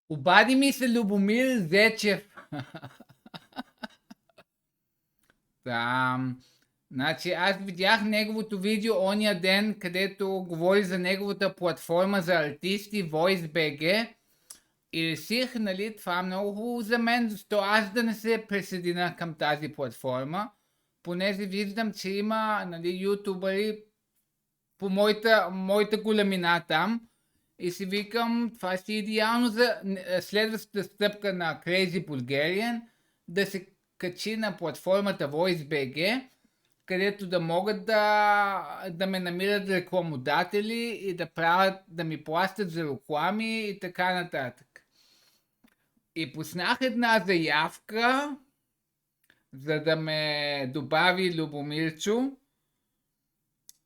Обади ми се Любомир Зечев. Да. Значи аз видях неговото видео ония ден, където говори за неговата платформа за артисти VoiceBG и реших, нали, това е много хубаво за мен, защо аз да не се присъединя към тази платформа, понеже виждам, че има, нали, ютубъри по моята големина там и си викам, това си идеално за следващата стъпка на Crazy Bulgarian, да се качи на платформата VoiceBG, където да могат да ме намират рекламодатели и да ми плащат за реклами и така нататък. И пуснах една заявка, за да ме добави Любомирчо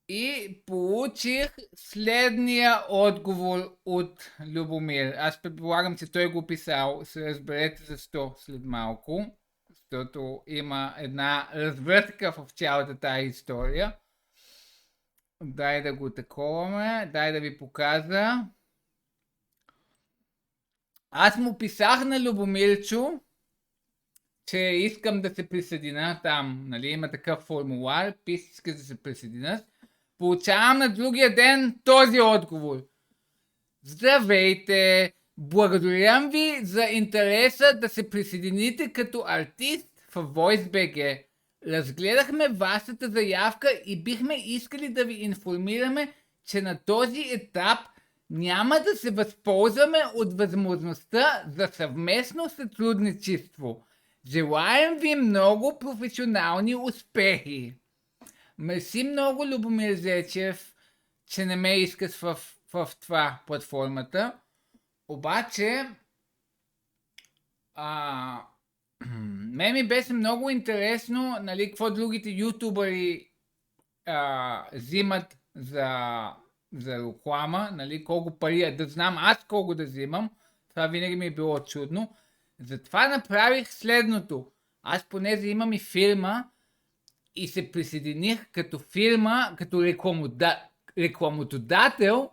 и получих следния отговор от Любомир. Аз предполагам, че той го писал, се разберете защо след малко, защото има една развъртка в цялата тази история. Дай да го таковаме, дай да ви покажа. Аз му писах на Любомирчо, че искам да се присъединя там, нали, има такъв формуляр, иска да се присъединя. Получавам на другия ден този отговор. Здравейте! Благодарям ви за интереса да се присъедините като артист в VoiceBG. Разгледахме вашата заявка и бихме искали да ви информираме, че на този етап няма да се възползваме от възможността за съвместно сътрудничество. Желаем ви много професионални успехи! Мерси много, Любомир Зечев, че не ме искаш в това платформата. Обаче, мен ми беше много интересно, нали, какво другите ютубъри взимат за реклама, нали, колко пари, да знам аз колко да взимам. Това винаги ми е било чудно. Затова направих следното. Аз понеже имам и фирма и се присъединих като фирма, като рекламодател.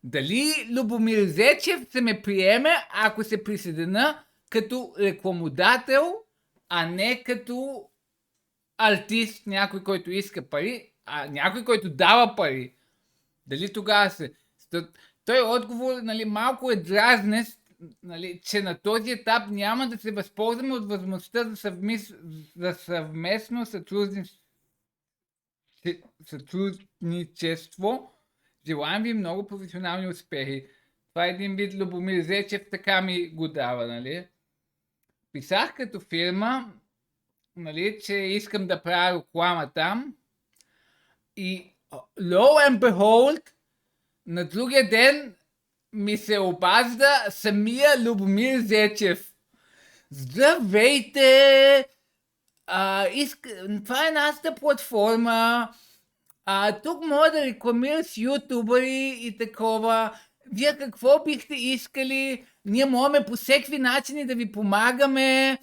Дали Любомир Зечев се ме приеме, ако се присъединя като рекламодател, а не като артист, някой, който иска пари, а някой, който дава пари. Дали тогава се... Той отговор, нали, малко е дразнещ, нали, че на този етап няма да се възползваме от възможността за съвместно сътрудничество. Желаем ви много професионални успехи. Това е един вид Любомир Зечев, така ми го дава, нали. Писах като фирма, нали, че искам да правя реклама там и lo and behold, на другия ден ми се обажда самия Любомир Зечев. Здравейте! Това е нашата платформа. Тук мога да рекламира с ютубъри и такова. Вие какво бихте искали? Ние можем по всеки начини да ви помагаме.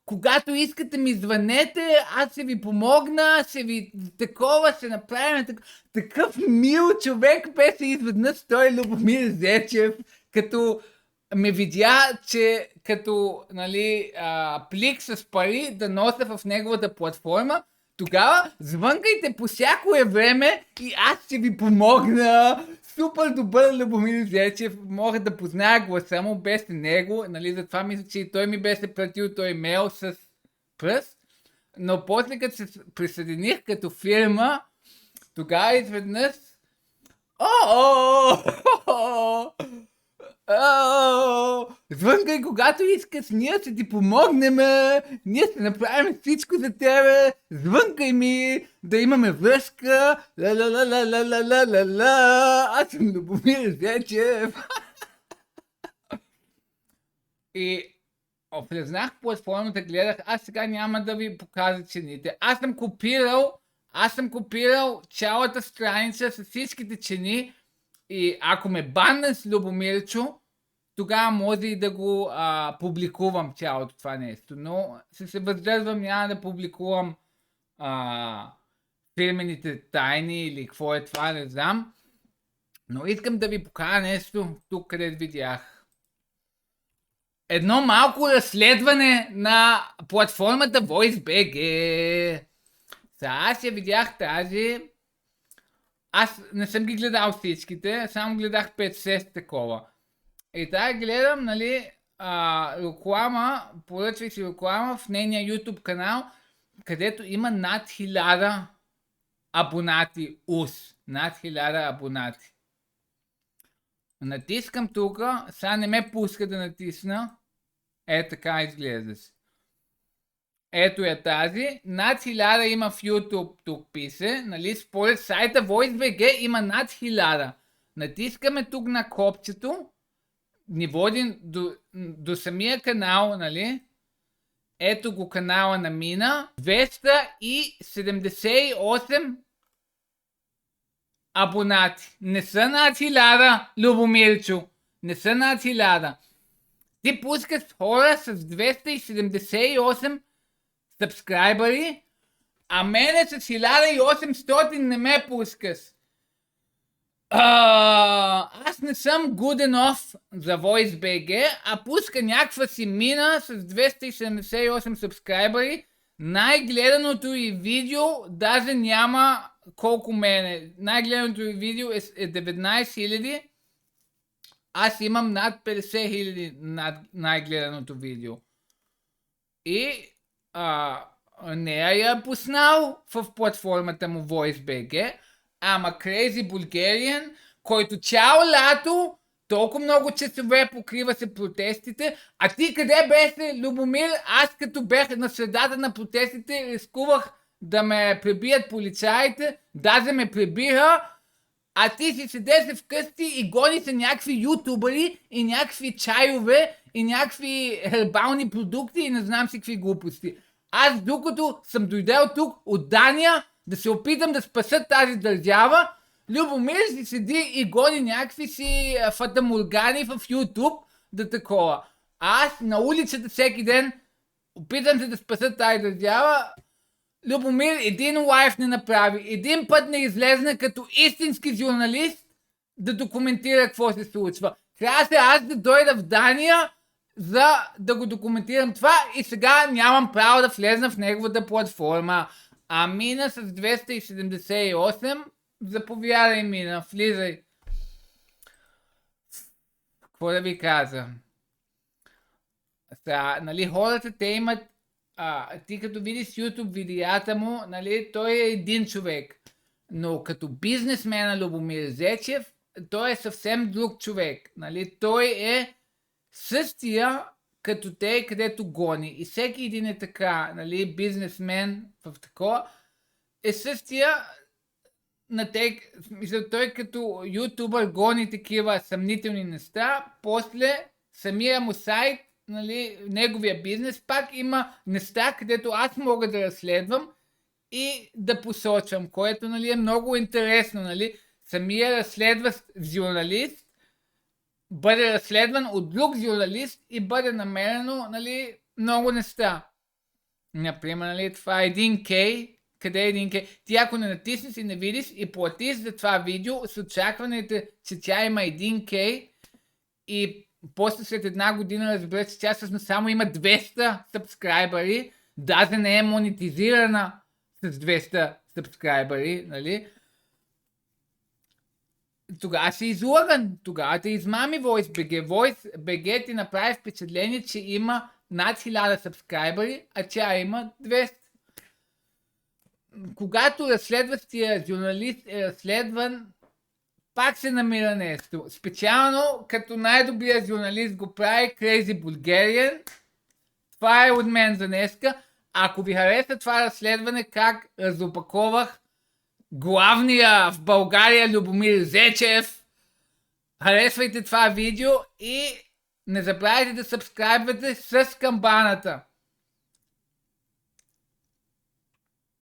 Когато искате ми звънете, аз ще ви помогна, ще ви такова, ще направим такъв мил човек беше изведнъж той Любомир Зечев, като ме видя, че като, нали, плик с пари да нося в неговата платформа. Тогава звънкайте по всяко време и аз ще ви помогна. Супер добър Любомир Зечев, мога да позная гласа му без него, нали, затова мисля, че и той ми беше пратил той имейл с пръст, но после като се присъединих като фирма, тогава изведнъж звънкай когато искаш, ние ще ти помогнем, ние ще направим всичко за тебе, звънкай ми, да имаме връзка, аз съм Любомир Зечев. И влезнах в платформата, гледах, аз сега няма да ви покажа цените. Аз съм копирал цялата страница с всичките цени и ако ме банна с Любомирчо, тогава може и да го публикувам цялото това нещо. Но се въздържам, няма да публикувам фирмените тайни или какво е това, не знам. Но искам да ви покажа нещо тук, където видях. едно малко разследване на платформата VoiceBG. Аз я видях тази. Аз не съм ги гледал всичките, само гледах 5-6 такова. И тая гледам, нали, реклама, поръчвай си реклама в нейния YouTube канал, където има над 1000 абонати над 1000 абонати. Натискам тук, сега не ме пуска да натисна. Така изглежда си. Ето е тази. Над 1000 има в YouTube, тук пише. Нали, според сайта VoiceBG има над 1000. Натискаме тук на копчето. Ни води до самия канал, нали? Ето го канала на Мина. 278 абонати. Не са над 1000, Любомирчо. Не са над 1000. Ти пускаш хора с 278 сабскрайбъри, а мене с 1800 не ме пускаш. Аз не съм good enough за VoiceBG, а пуска някаква си Мина с 278 сабскрайбъри. Най-гледаното и видео даже няма колко мене. Най-гледаното и видео е 19 000. Аз имам над 50 000 над най-гледаното видео. И нея я пуснал в платформата му VoiceBG, ама Crazy Bulgarian, който цяло лято толкова много часове покрива се протестите, а ти къде беше, Любомир? Аз като бях на средата на протестите, рискувах да ме пребият полицаите, даже ме пребиха, а ти си седеше вкъщи и гони се някакви ютубъри и някакви чайове и някакви хербални продукти и не знам си какви глупости. Аз докато съм дойдел тук от Дания да се опитам да спася тази държава, Любомир си седи и гони някакви си фатаморгани в YouTube да такова. Аз на улицата всеки ден опитам се да спася тази държава. Любомир един лайф не направи, един път не излезна като истински журналист да документира какво се случва. Трябва се аз да дойда в Дания, за да го документирам това и сега нямам право да влезна в неговата платформа. А Мина с 278, заповядай Мина, влизай. Какво да ви каза? Сега, нали, хората те имат, ти като видиш YouTube видеята му, нали, той е един човек. Но като бизнесмена Любомир Зечев, той е съвсем друг човек. Нали, той е същия като те, където гони. И всеки един е така, нали, бизнесмен в такова, е същия на те, той като ютубър гони такива съмнителни неща, после самия му сайт, нали, неговия бизнес пак има неща, където аз мога да разследвам и да посочвам, което, нали, е много интересно, нали, самия разследващ журналист бъде разследван от друг журналист и бъде намерено, нали, много неща. Например, нали, това е 1K. Къде е 1K? Ти ако не натиснеш и не видиш и платиш за това видео с очакването, че тя има 1K и после след една година разбира, че тя всъщност само има 200 сабскрайбъри, даже не е монетизирана с 200 сабскрайбъри, нали? Тогава си излъган, тогава те измами VoiceBG. VoiceBG ти направи впечатление, че има над 1000 сабскрайбъри, а тя има 200. Когато разследващия журналист е разследван, пак се намира нещо. Специално като най-добрият журналист го прави Crazy Bulgarian. Това е от мен за днеска. Ако ви хареса това разследване, как разопаковах главния в България Любомир Зечев, харесвайте това видео и не забравяйте да сабскрайбвате с камбаната.